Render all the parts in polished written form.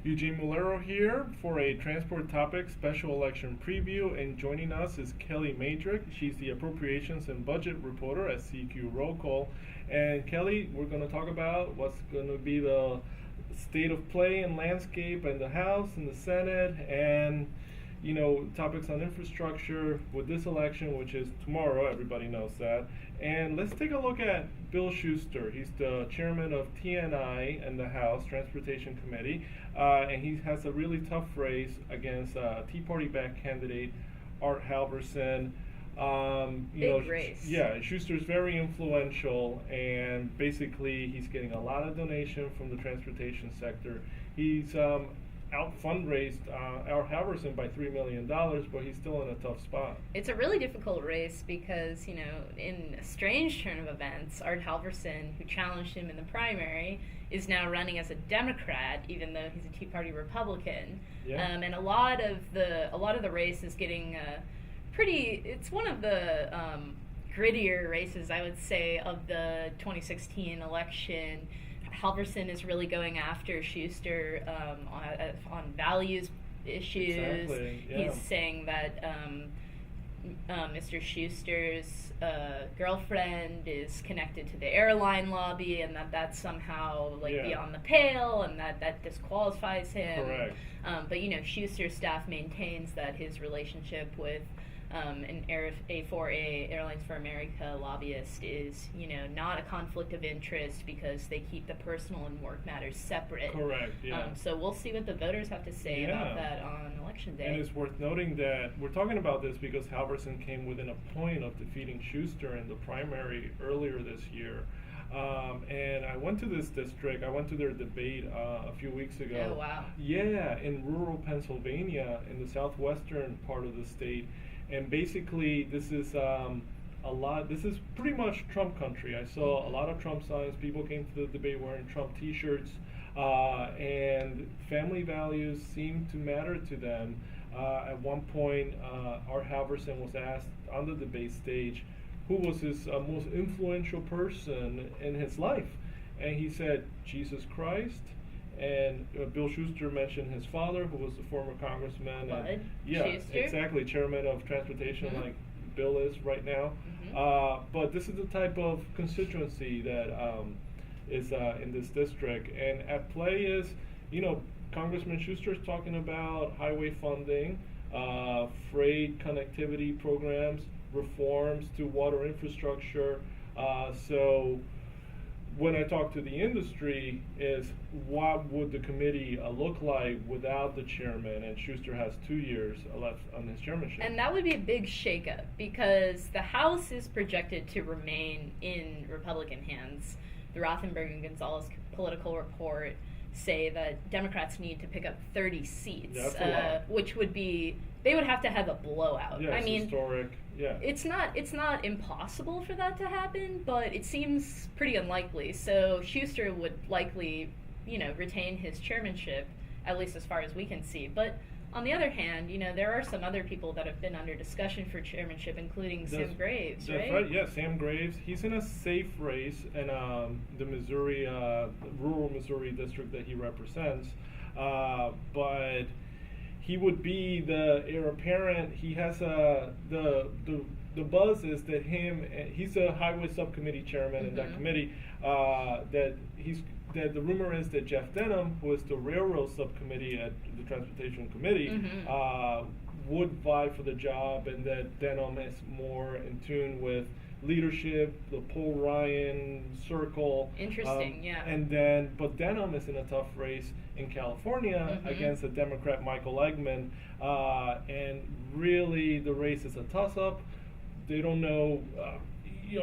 Eugene Mulero here for a Transport Topic special election preview, and joining us is Kellie Mejdrich. She's the appropriations and budget reporter at CQ Roll Call. And Kellie, we're going to talk about what's going to be the state of play and landscape in the House and the Senate, and topics on infrastructure with this election, which is tomorrow. Everybody knows that. And let's take a look at Bill Shuster. He's the chairman of TNI in the House Transportation Committee, and he has a really tough race against Tea Party-backed candidate Art Halverson. Big race. Yeah, Schuster's very influential, and basically he's getting a lot of donation from the transportation sector. He's out fundraised Art Halverson by $3 million, but he's still in a tough spot. It's a really difficult race because, in a strange turn of events, Art Halverson, who challenged him in the primary, is now running as a Democrat, even though he's a Tea Party Republican. Yeah. And a lot of the race is getting it's one of the grittier races, I would say, of the 2016 election. Halverson is really going after Shuster on values issues. Exactly, yeah. He's saying that Mr. Schuster's girlfriend is connected to the airline lobby, and that's somehow beyond the pale, and that disqualifies him. Correct. But Schuster's staff maintains that his relationship with an A4A, Airlines for America lobbyist is, not a conflict of interest because they keep the personal and work matters separate. Correct, yeah. So we'll see what the voters have to say about that on Election Day. And it's worth noting that we're talking about this because Halverson came within a point of defeating Schuster in the primary earlier this year. And I went to this district. I went to their debate a few weeks ago. Oh, wow. Yeah, in rural Pennsylvania, in the southwestern part of the state. And basically, this is this is pretty much Trump country. I saw a lot of Trump signs. People came to the debate wearing Trump t-shirts, and family values seem to matter to them. At one point, Art Halverson was asked on the debate stage who was his most influential person in his life, and he said Jesus Christ. And Bill Shuster mentioned his father, who was the former congressman. Yeah, Shuster? Exactly, chairman of transportation, like Bill is right now. But this is the type of constituency that is in this district. And at play is, Congressman Schuster is talking about highway funding, freight connectivity programs, reforms to water infrastructure. So when I talk to the industry is what would the committee look like without the chairman, and Schuster has 2 years left on his chairmanship. And that would be a big shakeup because the House is projected to remain in Republican hands. The Rothenberg and Gonzalez political report say that Democrats need to pick up 30 seats, That's a lot. Which would be, they would have to have a blowout. Yeah, it's historic. Yeah. It's not impossible for that to happen, but it seems pretty unlikely. So Schuster would likely, retain his chairmanship, at least as far as we can see. But on the other hand, there are some other people that have been under discussion for chairmanship, including Sam Graves, right? That's right. Yeah, Sam Graves. He's in a safe race in the Missouri, rural Missouri district that he represents, but he would be the heir apparent. He has the buzz is that he's a highway subcommittee chairman in that committee. That the rumor is that Jeff Denham, who is the railroad subcommittee at the transportation committee, would vie for the job, and that Denham is more in tune with leadership, the Paul Ryan circle. Interesting, yeah. But Denham is in a tough race in California against the Democrat Michael Eggman, and really the race is a toss-up. They don't know.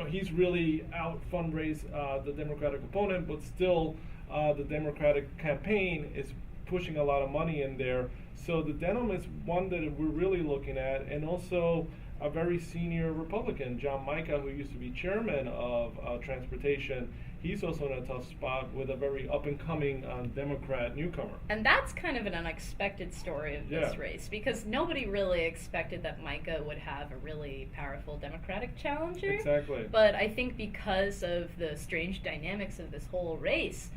He's really out fundraise the Democratic opponent, but still the Democratic campaign is pushing a lot of money in there. So the Denham is one that we're really looking at, and also a very senior Republican, John Mica, who used to be chairman of transportation. He's also in a tough spot with a very up-and-coming Democrat newcomer. And that's kind of an unexpected story of this race, because nobody really expected that Mica would have a really powerful Democratic challenger. Exactly. But I think because of the strange dynamics of this whole race,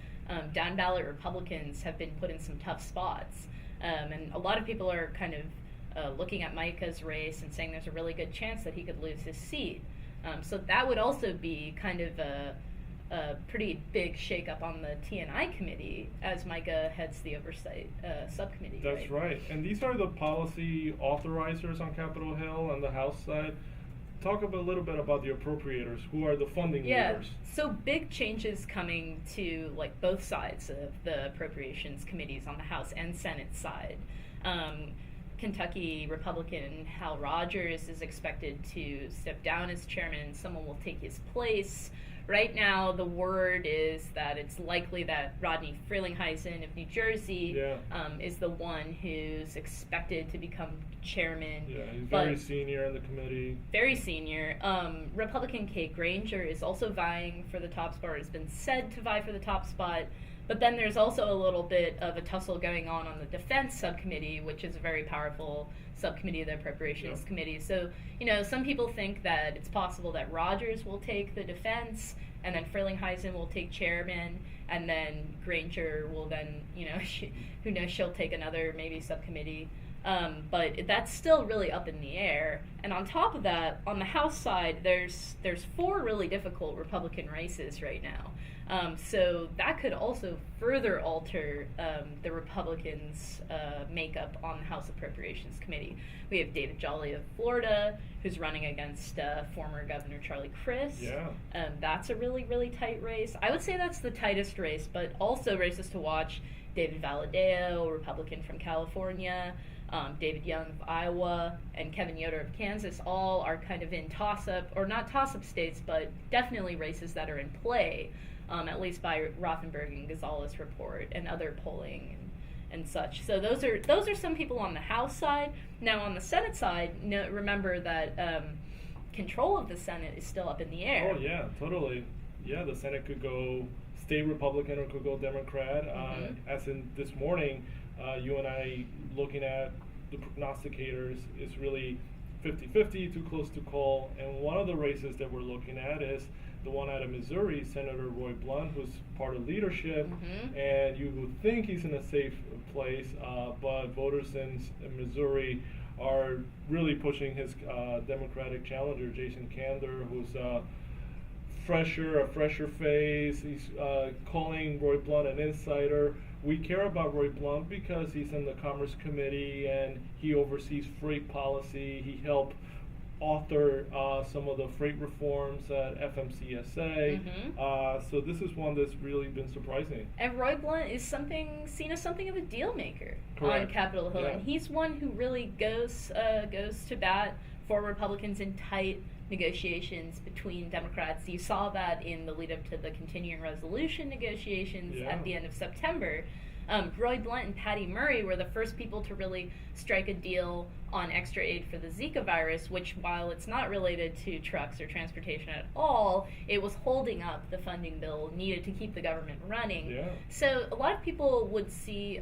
down ballot Republicans have been put in some tough spots. And a lot of people are kind of looking at Micah's race and saying there's a really good chance that he could lose his seat. So that would also be kind of a pretty big shakeup on the T&I committee as Micah heads the oversight subcommittee. That's right. And these are the policy authorizers on Capitol Hill on the House side. Talk a little bit about the appropriators, who are the funding leaders. So big changes coming to like both sides of the appropriations committees on the House and Senate side. Kentucky Republican Hal Rogers is expected to step down as chairman. Someone will take his place. Right now, the word is that it's likely that Rodney Frelinghuysen of New Jersey is the one who's expected to become chairman. Yeah, he's very senior in the committee. Very senior. Republican Kate Granger is also vying for the top spot, or has been said to vie for the top spot. But then there's also a little bit of a tussle going on the Defense Subcommittee, which is a very powerful subcommittee of the Appropriations Committee. So, some people think that it's possible that Rogers will take the defense, and then Frelinghuysen will take chairman, and then Granger will then, who knows, she'll take another maybe subcommittee. But that's still really up in the air. And on top of that, on the House side, there's 4 really difficult Republican races right now. So that could also further alter the Republicans' makeup on the House Appropriations Committee. We have David Jolly of Florida, who's running against former Governor Charlie Crist. Yeah. That's a really, really tight race. I would say that's the tightest race, but also races to watch. David Valadao, Republican from California, David Young of Iowa, and Kevin Yoder of Kansas all are kind of in toss-up, or not toss-up states, but definitely races that are in play. At least by Rothenberg and Gonzalez report and other polling and such. So those are some people on the House side. Now on the Senate side, remember that control of the Senate is still up in the air. Oh yeah, totally. Yeah, the Senate could go state Republican or could go Democrat. As in this morning, you and I looking at the prognosticators, it's really 50-50, too close to call. And one of the races that we're looking at is the one out of Missouri, Senator Roy Blunt, who's part of leadership, and you would think he's in a safe place, but voters in Missouri are really pushing his Democratic challenger, Jason Kander, who's a fresher face. He's calling Roy Blunt an insider. We care about Roy Blunt because he's in the Commerce Committee and he oversees freight policy. He helped author some of the freight reforms at FMCSA. So this is one that's really been surprising. And Roy Blunt is seen as something of a deal maker on Capitol Hill, and he's one who really goes to bat for Republicans in tight negotiations between Democrats. You saw that in the lead up to the continuing resolution negotiations at the end of September. Roy Blunt and Patty Murray were the first people to really strike a deal on extra aid for the Zika virus, which, while it's not related to trucks or transportation at all, it was holding up the funding bill needed to keep the government running. So a lot of people would see,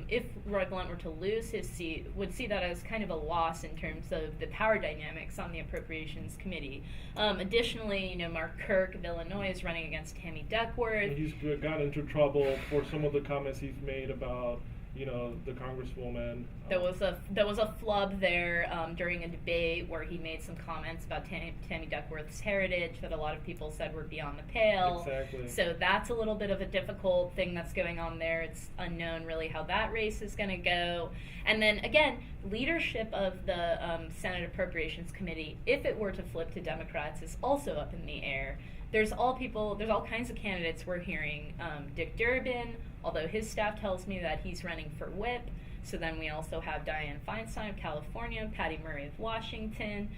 if Roy Blunt were to lose his seat, would see that as kind of a loss in terms of the power dynamics on the Appropriations Committee. Additionally, Mark Kirk of Illinois is running against Tammy Duckworth. And he's got into trouble for some of the comments he's made about the Congresswoman. There was a flub there during a debate where he made some comments about Tammy Duckworth's heritage that a lot of people said were beyond the pale. Exactly. So that's a little bit of a difficult thing that's going on there. It's unknown really how that race is going to go. And then again, leadership of the Senate Appropriations Committee, if it were to flip to Democrats, is also up in the air. There's all kinds of candidates we're hearing. Dick Durbin, although his staff tells me that he's running for whip. So then we also have Dianne Feinstein of California, Patty Murray of Washington.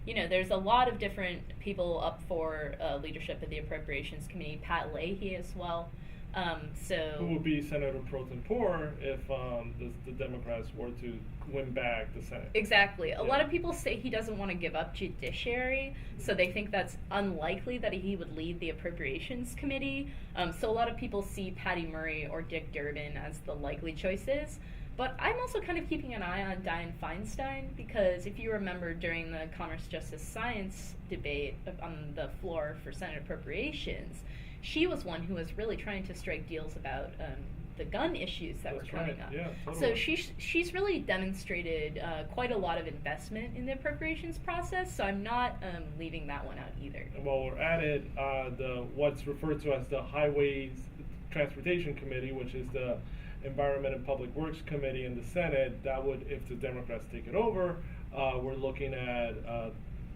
There's a lot of different people up for leadership of the Appropriations Committee. Pat Leahy as well. Who will be Senator Pro Tempore if the Democrats were to win back the Senate. Exactly. A lot of people say he doesn't want to give up judiciary, so they think that's unlikely that he would lead the Appropriations Committee. So a lot of people see Patty Murray or Dick Durbin as the likely choices. But I'm also kind of keeping an eye on Dianne Feinstein, because if you remember during the Commerce, Justice, Science debate on the floor for Senate Appropriations, she was one who was really trying to strike deals about the gun issues that That's were coming right. up. Yeah, totally. So she's really demonstrated quite a lot of investment in the appropriations process. So I'm not leaving that one out either. And while we're at it, what's referred to as the Highways Transportation Committee, which is the Environment and Public Works Committee in the Senate, that would, if the Democrats take it over, we're looking at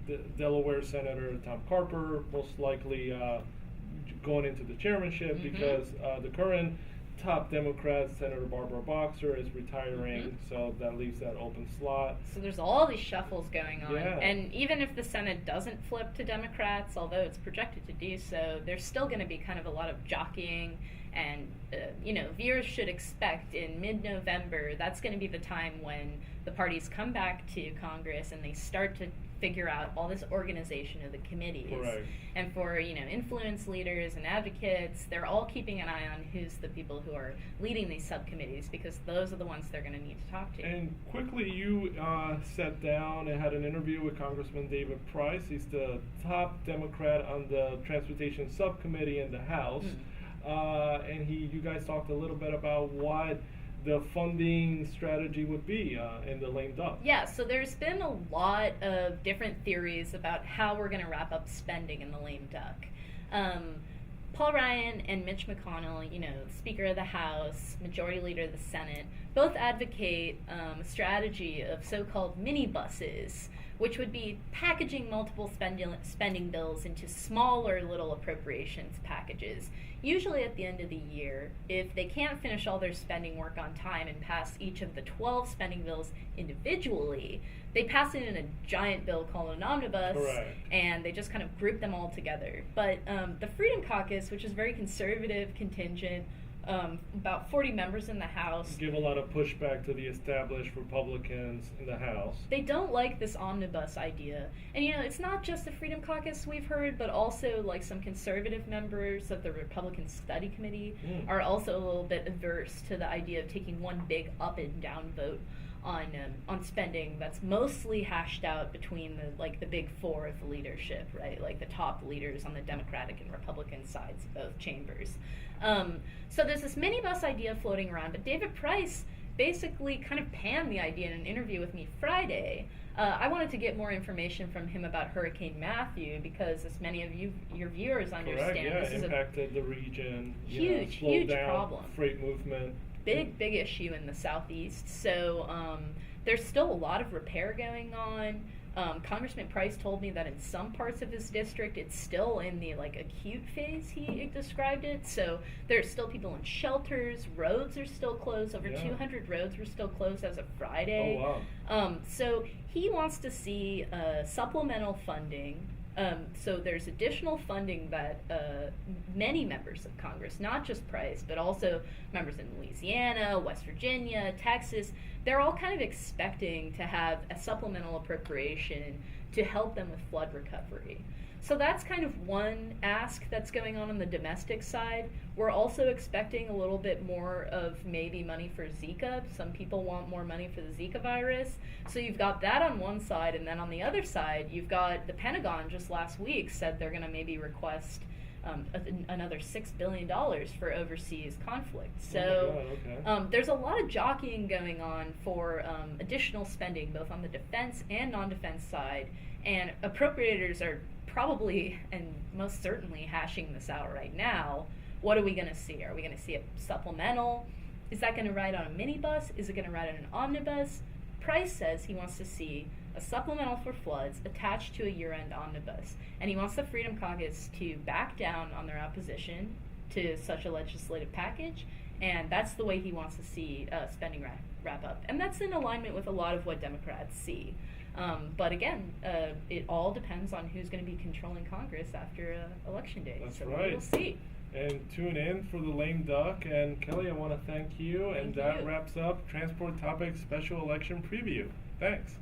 the Delaware Senator Tom Carper most likely going into the chairmanship because the current top Democrat, Senator Barbara Boxer, is retiring, so that leaves that open slot. So there's all these shuffles going on, Yeah. and even if the Senate doesn't flip to Democrats, although it's projected to do so, there's still going to be kind of a lot of jockeying, and viewers should expect in mid-November, that's going to be the time when the parties come back to Congress and they start to figure out all this organization of the committees. Correct. And for influence leaders and advocates, they're all keeping an eye on who's the people who are leading these subcommittees, because those are the ones they're going to need to talk to. And quickly, you sat down and had an interview with Congressman David Price. He's the top Democrat on the Transportation Subcommittee in the House. And you guys talked a little bit about what the funding strategy would be in the lame duck. Yeah, so there's been a lot of different theories about how we're going to wrap up spending in the lame duck. Paul Ryan and Mitch McConnell, Speaker of the House, Majority Leader of the Senate, both advocate a strategy of so-called mini buses, which would be packaging multiple spending bills into smaller little appropriations packages, usually at the end of the year. If they can't finish all their spending work on time and pass each of the 12 spending bills individually, they pass it in a giant bill called an omnibus, Correct. and they just kind of group them all together. But the Freedom Caucus, which is very conservative contingent, about 40 members in the House, Give a lot of pushback to the established Republicans in the House. they don't like this omnibus idea. And it's not just the Freedom Caucus we've heard, but also like some conservative members of the Republican Study Committee are also a little bit averse to the idea of taking one big up and down vote on spending that's mostly hashed out between the big four of the leadership, right? Like the top leaders on the Democratic and Republican sides of both chambers. So there's this minibus idea floating around, but David Price basically kind of panned the idea in an interview with me Friday. I wanted to get more information from him about Hurricane Matthew because, as many of your viewers understand, Correct, yeah, this is impacted the region. huge down problem. Freight movement. Big issue in the southeast. So there's still a lot of repair going on. Congressman Price told me that in some parts of his district it's still in the acute phase, he described it. So there's still people in shelters, roads are still closed, over 200 roads were still closed as of Friday. Oh, wow. So he wants to see supplemental funding. So there's additional funding that many members of Congress, not just Price, but also members in Louisiana, West Virginia, Texas, they're all kind of expecting to have a supplemental appropriation to help them with flood recovery. So that's kind of one ask that's going on the domestic side. We're also expecting a little bit more of maybe money for Zika. Some people want more money for the Zika virus. So you've got that on one side, and then on the other side, you've got the Pentagon just last week said they're going to maybe request another $6 billion for overseas conflict. So there's a lot of jockeying going on for additional spending, both on the defense and non-defense side, and appropriators are probably and most certainly hashing this out right now. What are we going to see? Are we going to see a supplemental? Is that going to ride on a minibus? Is it going to ride on an omnibus? Price says he wants to see a supplemental for floods attached to a year-end omnibus, and he wants the Freedom Caucus to back down on their opposition to such a legislative package, and that's the way he wants to see spending wrap up. And that's in alignment with a lot of what Democrats see. But again, it all depends on who's going to be controlling Congress after Election Day. That's so right. we'll see. And tune in for the lame duck. And Kelly, I want to thank you. Thank and that you. wraps up Transport Topics Special Election Preview. Thanks.